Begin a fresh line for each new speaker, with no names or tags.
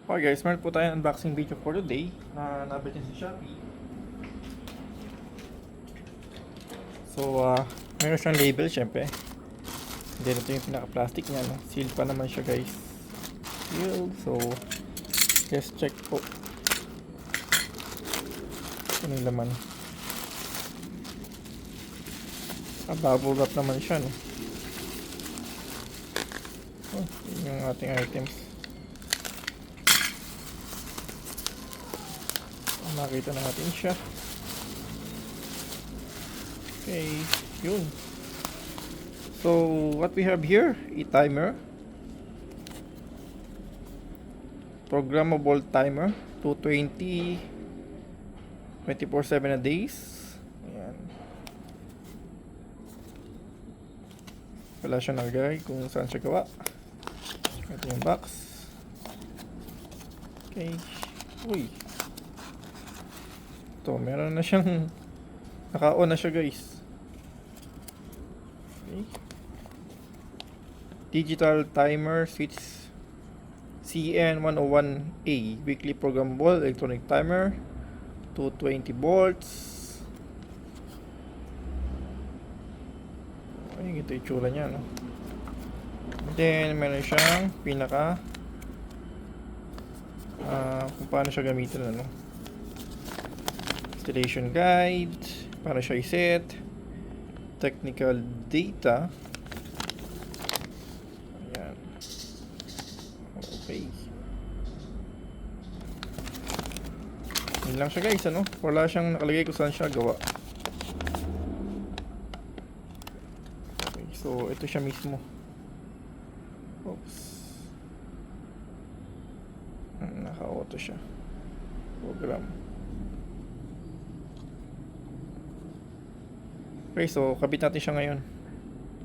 Okay guys, meron po tayong unboxing video for today na nabili sa Shopee. So, meron siyang label syempre. Then ito yung pinaka-plastic niya, no? Seal pa naman siya guys. Sealed. So, let's check po. Ano yung laman? Bubble wrap naman siya, no? Oh, yun yung ating items. Makita na natin siya. Okay, yun. So, what we have here, a timer. Programmable timer, 220, 24/7 a days. Ayan. Wala siya nalagay kung saan siya gawa. Ito yung box. Okay. Uy. Ito, meron na siyang naka-on na siya guys. Okay. Digital timer switch CN101A weekly programmable electronic timer, 220 volts. Ay, ito yung tsura niya, no? Then meron siyang pinaka kung paano siya gamitin, ano? Installation guide, para siya i-set, technical data. Ayan. Okay. Yun lang siya guys, ano? Wala siyang nakalagay kung saan siya gawa. Okay, so ito siya mismo. Oops. Naka-auto siya. Program. Okay, so kabit natin siya ngayon.